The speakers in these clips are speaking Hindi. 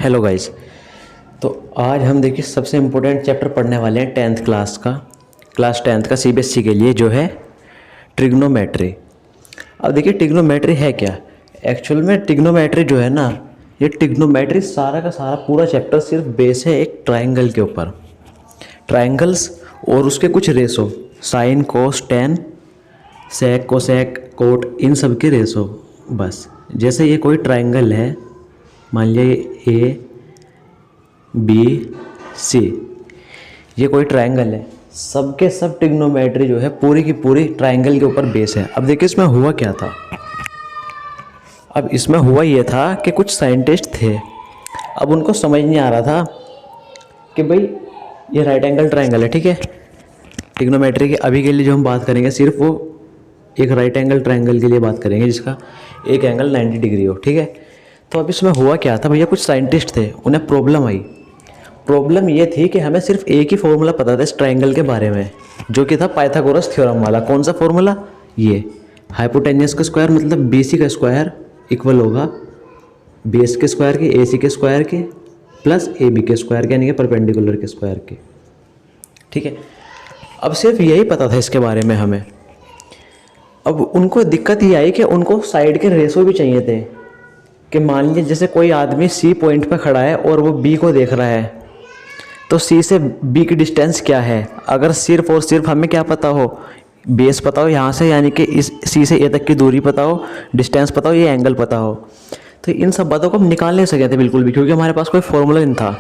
Hello guys. तो आज हम देखिए सबसे इम्पोर्टेंट चैप्टर पढ़ने वाले हैं क्लास टेंथ का सीबीएसई के लिए, जो है ट्रिग्नोमेट्री। अब देखिए ट्रिग्नोमेट्री है क्या। एक्चुअल में ट्रिग्नोमेट्री जो है ना, ये ट्रिग्नोमेट्री सारा का सारा पूरा चैप्टर सिर्फ बेस है एक ट्राइंगल के ऊपर। ट्राइंगल्स और उसके कुछ ratio, sine cos tan sec cosec cot, इन सब के रेशो। बस जैसे ये कोई ट्राइंगल है, मान लीजिए ए बी सी, ये कोई ट्राइंगल है, सबके सब ट्रिग्नोमेट्री जो है पूरी की पूरी ट्राइंगल के ऊपर बेस है। अब देखिए इसमें हुआ क्या था। अब इसमें हुआ ये था कि कुछ साइंटिस्ट थे, अब उनको समझ नहीं आ रहा था कि भाई ये राइट एंगल ट्राइंगल है, ठीक है। ट्रिग्नोमेट्री के अभी के लिए जो हम बात करेंगे सिर्फ वो एक राइट एंगल ट्राइंगल के लिए बात करेंगे जिसका एक एंगल 90 डिग्री हो, ठीक है। तो अब इसमें हुआ क्या था भैया, कुछ साइंटिस्ट थे, उन्हें प्रॉब्लम आई। प्रॉब्लम ये थी कि हमें सिर्फ एक ही फॉर्मूला पता था इस ट्राइंगल के बारे में, जो कि था पाइथागोरस थ्योरम वाला। कौन सा फॉर्मूला, ये हाइपोटेन्यूस का स्क्वायर मतलब बीसी का स्क्वायर इक्वल होगा बेस के स्क्वायर के, एसी के स्क्वायर के, प्लस एबी के स्क्वायर के, यानी कि परपेंडिकुलर के स्क्वायर के, ठीक है। अब सिर्फ यही पता था इसके बारे में हमें। अब उनको दिक्कत ये आई कि उनको साइड के रेशो भी चाहिए थे, कि मान लीजिए जैसे कोई आदमी सी पॉइंट पर खड़ा है और वो बी को देख रहा है, तो सी से बी की डिस्टेंस क्या है। अगर सिर्फ और सिर्फ हमें क्या पता हो, बेस पता हो यहाँ से, यानी कि इस सी से ए तक की दूरी पता हो, डिस्टेंस पता हो, ये एंगल पता हो, तो इन सब बातों को हम निकाल नहीं सके थे बिल्कुल भी, क्योंकि हमारे पास कोई फॉर्मूला नहीं था।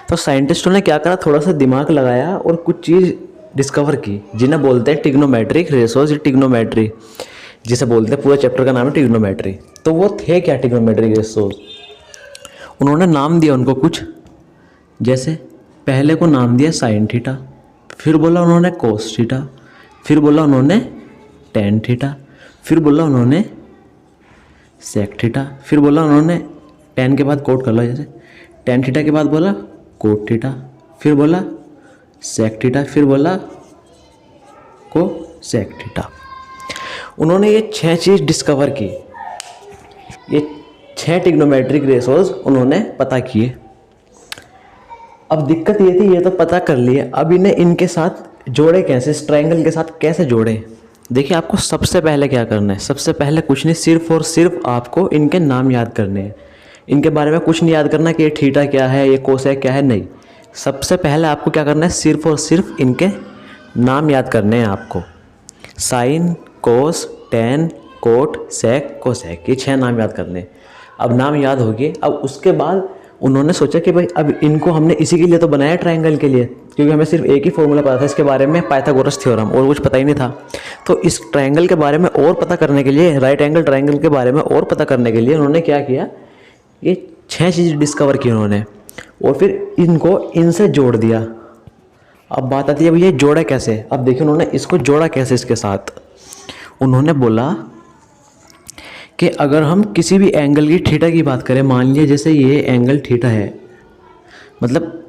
तो साइंटिस्टों ने क्या करा, थोड़ा सा दिमाग लगाया और कुछ चीज़ डिस्कवर की, जिन्हें बोलते हैं ट्रिग्नोमेट्रिक रेशोज। ट्रिग्नोमेट्री जिसे बोलते हैं, पूरा चैप्टर का नाम है ट्रिग्नोमेट्री। तो वो थे क्या ट्रिग्नोमेट्रिक रेशोज, उन्होंने नाम दिया उनको कुछ, जैसे पहले को नाम दिया साइन थीटा, फिर बोला उन्होंने कोस थीटा, फिर बोला उन्होंने टेन थीटा, फिर बोला उन्होंने सेक थीटा, फिर बोला उन्होंने टेन के बाद कोट कर लो, जैसे टेन थीटा के बाद बोला कोट थीटा, फिर बोला सेक थीटा, फिर बोला को सेक थीटा। उन्होंने ये 6 चीज़ डिस्कवर की, ये 6 ट्रिग्नोमेट्रिक रेशोज उन्होंने पता किए। अब दिक्कत ये थी, ये तो पता कर लिए, अब इन्हें इनके साथ जोड़े कैसे, इस ट्रायंगल के साथ कैसे जोड़े। देखिए आपको सबसे पहले क्या करना है, सबसे पहले कुछ नहीं, सिर्फ और सिर्फ आपको इनके नाम याद करने हैं। इनके बारे में कुछ नहीं याद करना कि ये थीटा क्या है, ये कोसेक क्या है, नहीं। सबसे पहले आपको क्या करना है, सिर्फ और सिर्फ इनके नाम याद करने हैं आपको। Sine cos tan cot sec cosec, ये 6 नाम याद करने। अब नाम याद हो गए, अब उसके बाद उन्होंने सोचा कि भाई अब इनको हमने इसी के लिए तो बनाया ट्रायंगल के लिए, क्योंकि हमें सिर्फ एक ही फॉर्मूला पता था इसके बारे में, पाइथागोरस थ्योरम, और कुछ पता ही नहीं था। तो इस ट्रायंगल के बारे में और पता करने के लिए, राइट एंगल ट्रायंगल के बारे में और पता करने के लिए उन्होंने क्या किया, ये 6 चीज़ डिस्कवर की उन्होंने, और फिर इनको इनसे जोड़ दिया। अब बात आती है भैया जोड़ा कैसे। अब देखिए उन्होंने इसको जोड़ा कैसे इसके साथ। उन्होंने बोला कि अगर हम किसी भी एंगल की थीटा की बात करें, मान लीजिए जैसे ये एंगल थीटा है, मतलब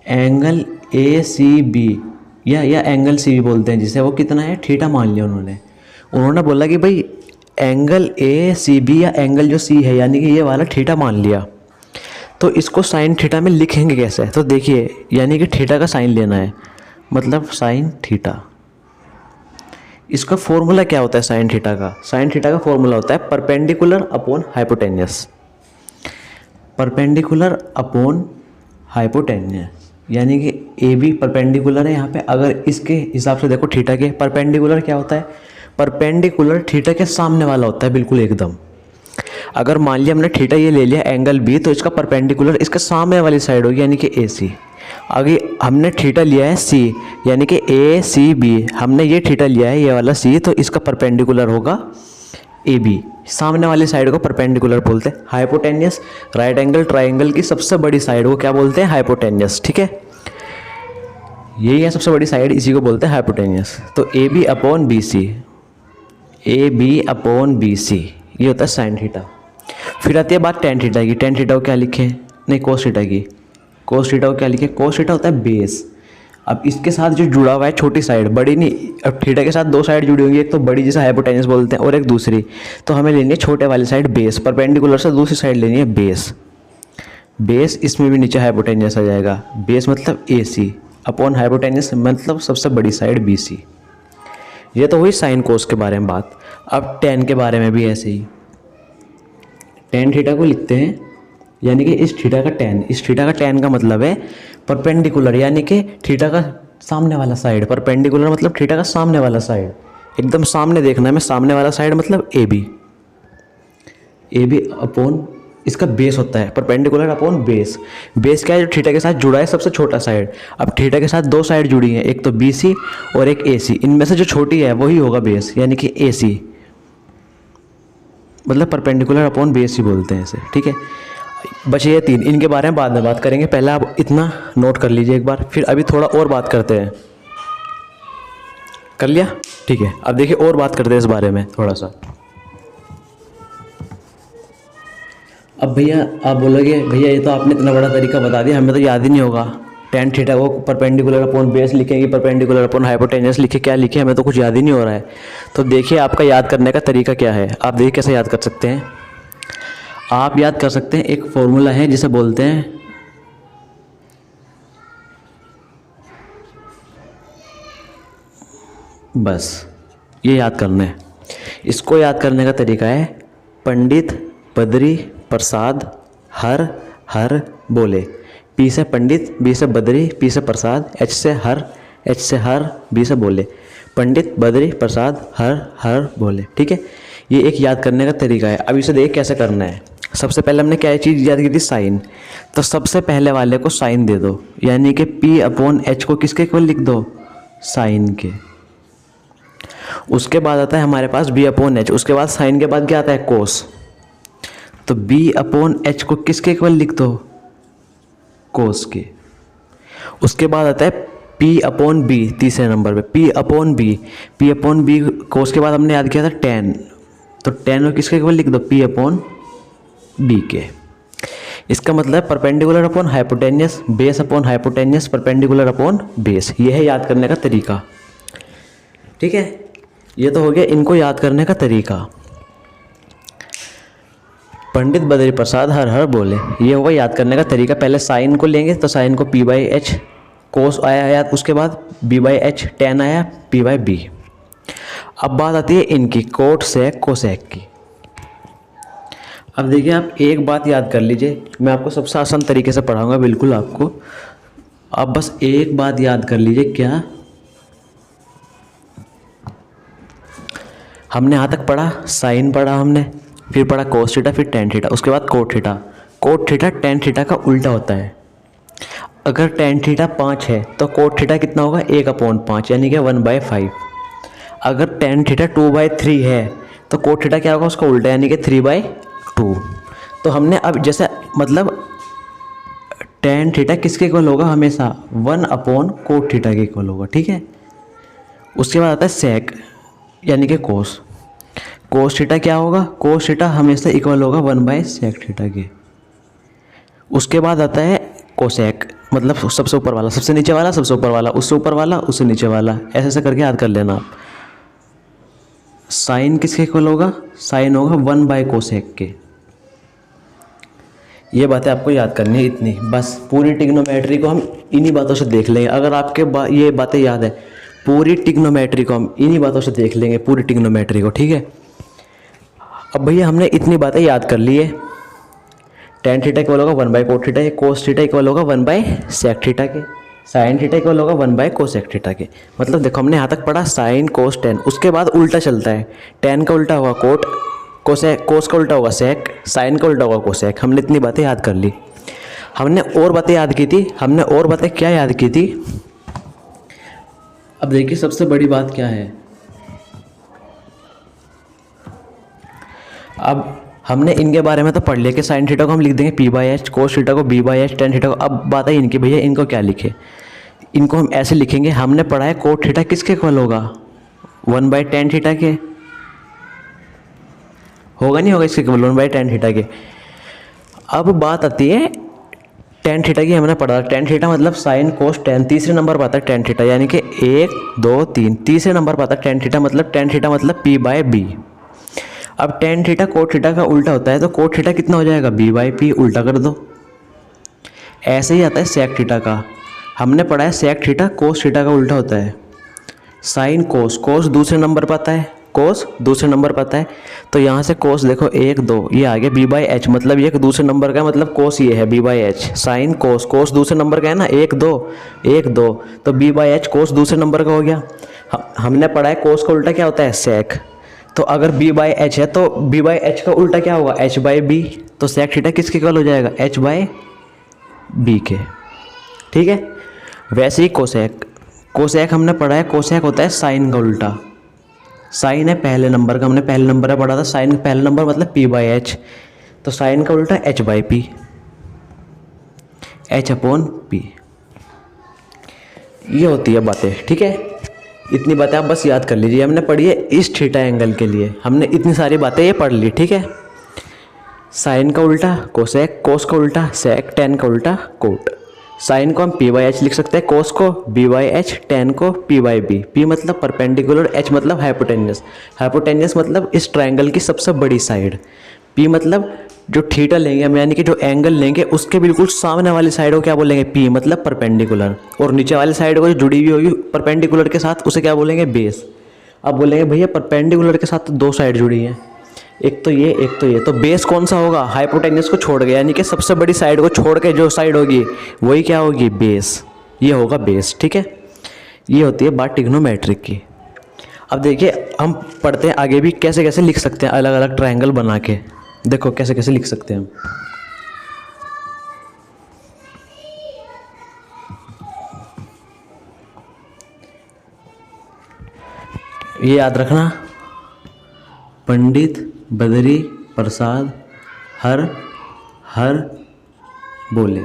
एंगल ए सी बी या एंगल सी बी बोलते हैं जिसे, वो कितना है, थीटा मान लिया उन्होंने बोला कि भाई एंगल ए सी बी या एंगल जो सी है, यानी कि ये वाला थीटा मान लिया, तो इसको साइन थीटा में लिखेंगे कैसे। तो देखिए यानी कि थीटा का साइन लेना है, मतलब साइन थीटा। इसका फॉर्मूला क्या होता है साइन थीटा का, साइन थीटा का फॉर्मूला होता है perpendicular upon hypotenuse. Perpendicular upon hypotenuse, यानी कि ए बी परपेंडिकुलर है यहाँ पे। अगर इसके हिसाब से देखो थीटा के, परपेंडिकुलर क्या होता है, परपेंडिकुलर थीटा के सामने वाला होता है बिल्कुल एकदम। अगर मान लिया हमने थीटा ये ले लिया एंगल बी, तो इसका परपेंडिकुलर इसके सामने वाली साइड होगी, यानी कि ए सी। आगे हमने थीटा लिया है सी, यानी कि ए सी बी, हमने ये थीटा लिया है ये वाला सी, तो इसका परपेंडिकुलर होगा ए बी, सामने वाली साइड को परपेंडिकुलर बोलते हैं। हाइपोटेन्यूस राइट एंगल ट्राइंगल की सबसे बड़ी साइड को क्या बोलते हैं, हाइपोटेन्यूस, ठीक है। यही है सबसे बड़ी साइड, इसी को बोलते हैं हाइपोटेन्यूस। तो A B upon B C, A B upon B C, ये होता है साइन थीटा। फिर आती है बात टेन थीटा की। टेन थीटा को क्या लिखें, नहीं कोस थीटा की। कोस थीटा को क्या लिखे, कोस थीटा होता है बेस। अब इसके साथ जो जुड़ा हुआ है छोटी साइड, बड़ी नहीं, अब थीटा के साथ 2 साइड जुड़ी होंगी, एक तो बड़ी जिसे हाइपोटेन्यूस बोलते हैं और एक दूसरी, तो हमें लेनी है छोटे वाली साइड बेस, परपेंडिकुलर से दूसरी साइड लेनी है बेस। बेस, इसमें भी नीचे हाइपोटेन्यूस आ जाएगा। बेस मतलब AC अपॉन हाइपोटेन्यूस मतलब सबसे बड़ी साइड BC। ये तो हुई साइन कोस के बारे में बात। अब टेन के बारे में भी ऐसे ही। टेन थीटा को लिखते हैं यानी कि इस थीटा का टेन, इस थीटा का टेन का मतलब है परपेंडिकुलर, यानी कि थीटा का सामने वाला साइड। परपेंडिकुलर मतलब थीटा का सामने वाला साइड, एकदम सामने देखना है मैं, सामने वाला साइड मतलब AB। AB अपॉन इसका बेस होता है, परपेंडिकुलर अपॉन बेस। बेस क्या है? जो थीटा के साथ जुड़ा है सबसे छोटा साइड। अब थीटा के साथ दो साइड जुड़ी हैं, एक तो BC और एक AC। इनमें से जो छोटी है वही होगा बेस, यानी कि AC, मतलब परपेंडिकुलर अपॉन बेस ही बोलते हैं इसे, ठीक है। बचे ये तीन, इनके बारे में बाद में बात करेंगे, पहले आप इतना नोट कर लीजिए एक बार, फिर अभी थोड़ा और बात करते हैं। कर लिया? ठीक है। अब देखिए और बात करते हैं इस बारे में थोड़ा सा। अब भैया आप बोलोगे भैया ये तो आपने इतना बड़ा तरीका बता दिया, हमें तो याद ही नहीं होगा। टेन थीटा को परपेंडिकुलर अपॉन बेस लिखेंगे, परपेंडिकुलर अपॉन हाइपोटेन्यूस लिखे, क्या लिखे, हमें तो कुछ याद ही नहीं हो रहा है। तो देखिए आपका याद करने का तरीका क्या है। आप देखिए कैसे याद कर सकते हैं। आप याद कर सकते हैं, एक फॉर्मूला है जिसे बोलते हैं बस, ये याद करना है। इसको याद करने का तरीका है पंडित, बद्री, प्रसाद, हर, हर, बोले। P से पंडित, B से बद्री, P से प्रसाद, H से हर, H से हर, B से बोले। पंडित, बद्री, प्रसाद, हर, हर, बोले, ठीक है। ये एक याद करने का तरीका है। अब इसे देख कैसे करना है। सबसे पहले हमने क्या चीज़ याद की थी? साइन। तो सबसे पहले वाले को साइन दे दो, यानी कि P अपॉन H को किसके इक्वल लिख दो? साइन के। उसके बाद आता है हमारे पास B अपॉन H, उसके बाद साइन के बाद क्या आता है? कोस। तो B अपॉन H को किसके इक्वल लिख दो? कोस के। उसके बाद आता है P अपॉन B, तीसरे नंबर पे P upon B। P upon B कोस के बाद हमने याद किया था टेन, तो टेन को किसके इक्वल लिख दो? P अपॉन B के। इसका मतलब perpendicular upon hypotenuse, base upon hypotenuse, perpendicular upon base. ये है याद करने का तरीका, ठीक है। ये तो हो गया इनको याद करने का तरीका। पंडित, बद्री, प्रसाद, हर, हर, बोले, ये होगा याद करने का तरीका। पहले साइन को लेंगे तो साइन को P/H, कोस आया याद, उसके बाद B/H, टेन आया P/B। अब बात आती है इनकी कोट सेक, कोसेक की। अब देखिए आप एक बात याद कर लीजिए, मैं आपको सबसे आसान तरीके से पढ़ाऊंगा बिल्कुल आपको। आप बस एक बात याद कर लीजिए, क्या हमने यहाँ तक पढ़ा? साइन पढ़ा हमने, फिर पढ़ा कोस थीटा, फिर टेन थीटा, उसके बाद cot theta. Cot theta tan theta का उल्टा होता है। अगर टेन थीटा 5 है तो कोट थीटा कितना होगा? 1/5, यानी कि 1/5। अगर टेन थीटा 2/3 है तो कोट थीटा क्या होगा? उसका उल्टा, यानी कि 3/2। तो हमने अब जैसे मतलब टेन थीटा किसके इक्वल होगा? हमेशा 1/कोट थीटा के इक्वल होगा, ठीक है। उसके बाद आता है सेक, यानी कि कोस। कोस थीटा क्या होगा? कोस थीटा हमेशा इक्वल होगा 1/सेक थीटा के। उसके बाद आता है कोसेक, मतलब सबसे ऊपर वाला, सबसे नीचे वाला, सबसे ऊपर वाला, उससे ऊपर वाला, उससे नीचे वाला, ऐसे ऐसे करके याद कर लेना आप। साइन किसके इक्वल होगा? साइन होगा 1/कोसेक के। ये बातें आपको याद करनी है इतनी, बस। पूरी ट्रिग्नोमेट्री को हम इन्हीं बातों से देख लेंगे। अगर आपके ये बातें याद है, पूरी ट्रिग्नोमेट्री को हम इन्हीं बातों से देख लेंगे, पूरी ट्रिग्नोमेट्री को, ठीक है। अब भैया हमने इतनी बातें याद कर ली है। टेन थीटा इक्वल होगा 1/कोट थीटा के, कोस थीटा इक्वल होगा 1/सेक थीटा के, साइन थीटा इक्वल होगा 1/कोसेक थीटा के। मतलब देखो हमने यहाँ तक पढ़ा साइन, कोस, टेन। उसके बाद उल्टा चलता है, टेन का उल्टा होगा कोट, कोसेक, कोस का उल्टा होगा सेक, साइन का उल्टा होगा कोसेक। हमने इतनी बातें याद कर ली। हमने और बातें याद की थी। हमने और बातें क्या याद की थी? अब देखिए सबसे बड़ी बात क्या है। अब हमने इनके बारे में तो पढ़ लिया कि साइन थीटा को हम लिख देंगे P/H, कोस थीटा को B/H, टेन थीटा को। अब बात है इनकी, भैया इनको क्या लिखे? इनको हम ऐसे लिखेंगे, हमने पढ़ा है कोट थीटा किसके इक्वल होगा? 1/tan थीटा के। होगा नहीं होगा इसके इक्वल 1/tan थीटा के। अब बात आती है टेन थीटा की। हमने पढ़ा टेन थीटा मतलब साइन, कोस, टेन। तीसरे नंबर पर आता है टेन थीटा, यानी कि 1, 2, 3, तीसरे नंबर पर आता है टेन थीटा मतलब P/B। अब टेन थीटा कोट थीटा का उल्टा होता है, तो कोट थीटा कितना हो जाएगा? B/P। उल्टा कर दो, ऐसे ही आता है सेक थीटा का। हमने पढ़ा है सेक थीटा कोस थीटा का उल्टा होता है। साइन कोस, कोस दूसरे नंबर पर आता है, कोस दूसरे नंबर पर आता है। तो यहाँ से कोस देखो 1 2, ये आ गया b/h, मतलब ये दूसरे नंबर का, मतलब कोस ये है b/h। साइन कोस, कोस दूसरे नंबर का है ना, 1 2 1 2, तो b/h कोस दूसरे नंबर का हो गया। हमने पढ़ा है कोस का उल्टा क्या होता है, सेक। तो अगर b/h है तो b/h का उल्टा क्या होगा, h/b। तो सेक थीटा किसके इक्वल हो जाएगा, h/b के। ठीक है। वैसे ही कोसेक, कोसेक हमने पढ़ा है, कोसेक होता है साइन का उल्टा। साइन है पहले नंबर का, हमने पहले नंबर में पढ़ा था, साइन पहले नंबर मतलब p/h। तो साइन का उल्टा h/p, h/p। ये होती है बातें। ठीक है, इतनी बातें आप बस याद कर लीजिए। हमने पढ़ी है इस थीटा एंगल के लिए, हमने इतनी सारी बातें ये पढ़ ली। ठीक है। साइन का उल्टा कोसेक, कोस का उल्टा सेक, टेन का उल्टा कोट। साइन को हम p/h लिख सकते हैं, कोस को b/h, टेन को p/b। p मतलब परपेंडिकुलर, h मतलब हाइपोटेन्यूस। हाइपोटेन्यूस मतलब इस ट्रायंगल की सबसे बड़ी साइड। p मतलब जो थीटा लेंगे हम, यानी कि जो एंगल लेंगे उसके बिल्कुल सामने वाली साइड को क्या बोलेंगे, p मतलब परपेंडिकुलर। और नीचे वाली साइड को जो जुड़ी हुई होगी परपेंडिकुलर के साथ, उसे क्या बोलेंगे, बेस। अब बोलेंगे भैया परपेंडिकुलर के साथ तो दो साइड जुड़ी हैं, एक तो ये एक तो ये, तो बेस कौन सा होगा, हाइपोटेन्यूस को छोड़ के, यानी कि सबसे बड़ी साइड को छोड़ के जो साइड होगी वही क्या होगी, बेस। ये होगा बेस। ठीक है। ये होती है बात ट्रिग्नोमेट्रिक की। अब देखिए हम पढ़ते हैं आगे भी कैसे कैसे लिख सकते हैं अलग अलग ट्रायंगल बना के। देखो कैसे कैसे लिख सकते हैं हम। ये याद रखना, पंडित बद्री प्रसाद हर हर बोले।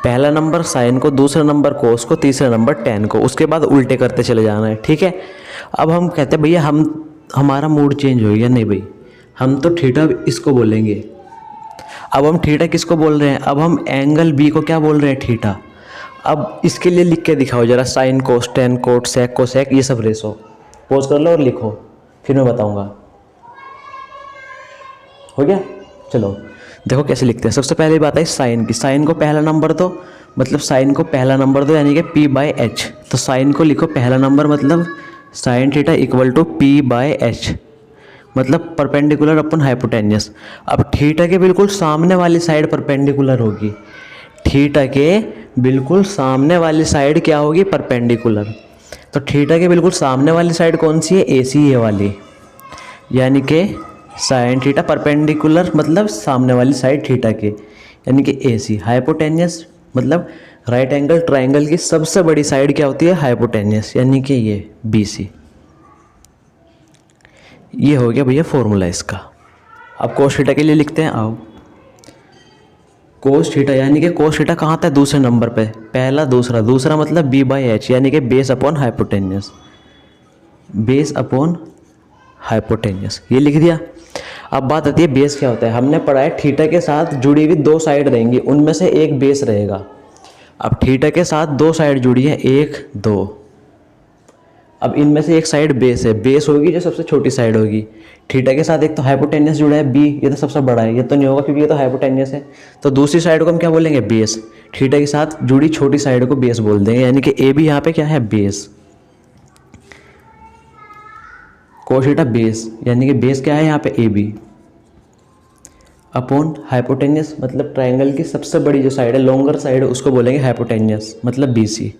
पहला नंबर साइन को, दूसरा नंबर कोस को, तीसरा नंबर टेन को, उसके बाद उल्टे करते चले जाना है। ठीक है। अब हम कहते हैं भैया हमारा मूड चेंज हो गया, नहीं भाई हम तो थीटा इसको बोलेंगे। अब हम थीटा किसको बोल रहे हैं, अब हम एंगल बी को क्या बोल रहे हैं, थीटा। अब इसके लिए लिख के दिखाओ जरा, sine cos tan cot sec cosec, ये सब रेशो। पोज कर लो और लिखो, फिर मैं बताऊंगा। हो गया। चलो देखो कैसे लिखते हैं। सबसे पहले बात है साइन की। साइन को पहला नंबर दो, मतलब साइन को पहला नंबर दो, यानी कि p/h। तो साइन को लिखो पहला नंबर, मतलब sine theta equal to p/h, मतलब परपेंडिकुलर अपन हाइपोटेन्यूस। अब थीटा के बिल्कुल सामने वाली साइड परपेंडिकुलर होगी, थीटा के बिल्कुल सामने वाली साइड क्या होगी, परपेंडिकुलर। तो थीटा के बिल्कुल सामने वाली साइड कौन सी है, AC ये वाली, यानी कि साइन थीटा परपेंडिकुलर मतलब सामने वाली साइड थीटा के, यानी कि AC। हाइपोटेन्यूस मतलब राइट एंगल ट्रायंगल की सबसे बड़ी साइड क्या होती है, हाइपोटेन्यूस, यानी कि ये BC। ये हो गया भैया फॉर्मूला इसका। अब कोस थीटा के लिए लिखते हैं, आओ। कोस थीटा यानी कि कोस थीटा कहाँ था, दूसरे नंबर पे, पहला दूसरा, दूसरा मतलब b/h, यानी कि base upon hypotenuse, base upon hypotenuse. ये लिख दिया। अब बात आती है बेस क्या होता है। हमने पढ़ा है थीटा के साथ जुड़ी हुई दो साइड रहेंगी, उनमें से एक बेस रहेगा। अब थीटा के साथ दो साइड जुड़ी है, 1 2। अब इनमें से एक साइड बेस है, बेस होगी जो सबसे छोटी साइड होगी। थीटा के साथ एक तो हाइपोटेन्यूस जुड़ा है b, ये तो सबसे बड़ा है, ये तो नहीं होगा क्योंकि ये तो हाइपोटेन्यूस है। तो दूसरी साइड को हम क्या बोलेंगे, बेस। थीटा के साथ जुड़ी छोटी साइड को बेस बोल देंगे, यानी कि AB यहाँ पे क्या है, बेस। कोस थीटा बेस, यानी कि बेस क्या है यहाँ पे, AB अपॉन हाइपोटेन्यूस, मतलब ट्रायंगल की सबसे बड़ी जो साइड है, लॉन्गर साइड है, उसको बोलेंगे हाइपोटेन्यूस, मतलब BC।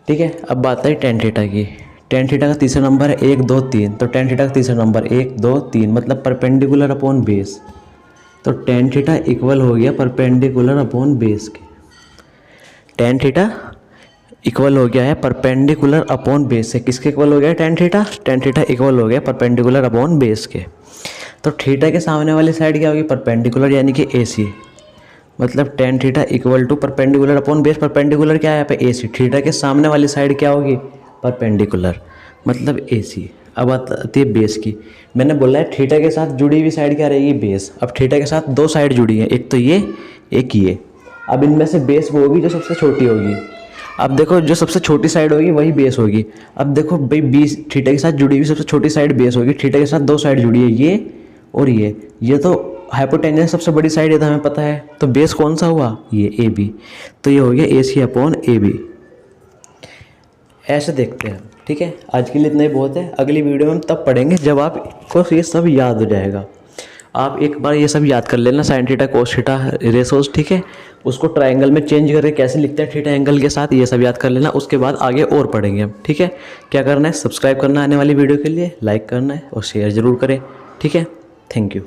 ठीक है। अब बात है टेन थीटा की। टेन थीटा का तीसरा नंबर है 1 2 3, तो टेन थीटा का तीसरा नंबर 1 2 3, मतलब परपेंडिकुलर अपॉन बेस। तो टेन थीटा इक्वल हो गया परपेंडिकुलर अपॉन बेस के। टेन थीटा इक्वल हो गया है परपेंडिकुलर अपॉन बेस से। किसके इक्वल हो गया tan theta, ten theta equal हो गया परपेंडिकुलर अपॉन बेस के। तो थीटा के सामने वाली साइड क्या होगी, परपेंडिकुलर, यानी कि AC, मतलब tan theta equal to perpendicular upon base. Perpendicular क्या है यहाँ पे, AC। थीटा के सामने वाली साइड क्या होगी, परपेंडिकुलर, मतलब AC। अब आती है बेस की। मैंने बोला है थीटा के साथ जुड़ी हुई साइड क्या रहेगी, बेस। अब थीटा के साथ दो साइड जुड़ी है, एक तो ये एक ये। अब इनमें से बेस वो होगी जो सबसे छोटी होगी। अब देखो जो सबसे छोटी साइड होगी वही बेस होगी। अब देखो भाई बीस थीटा के साथ जुड़ी हुई सबसे छोटी साइड बेस होगी। थीटा के साथ दो साइड जुड़ी है, ये और ये तो हाइपोटेन्यूस सबसे बड़ी साइड है तो हमें पता है, तो बेस कौन सा हुआ, ये ए बी, तो ये हो गया ए सी अपॉन ए बी। ऐसे देखते हैं, ठीक है। आज के लिए इतना ही बहुत है, अगली वीडियो में हम तब पढ़ेंगे जब आपको ये सब याद हो जाएगा। आप एक बार ये सब याद कर लेना, sine theta cos theta ratios, ठीक है। उसको ट्रायंगल में चेंज करके कैसे लिखते हैं थीटा एंगल के साथ, ये सब याद कर लेना। उसके बाद आगे और पढ़ेंगे हम, ठीक है। क्या करना है, सब्सक्राइब करना है आने वाली वीडियो के लिए, लाइक करना है और शेयर ज़रूर करें, ठीक है। Thank you.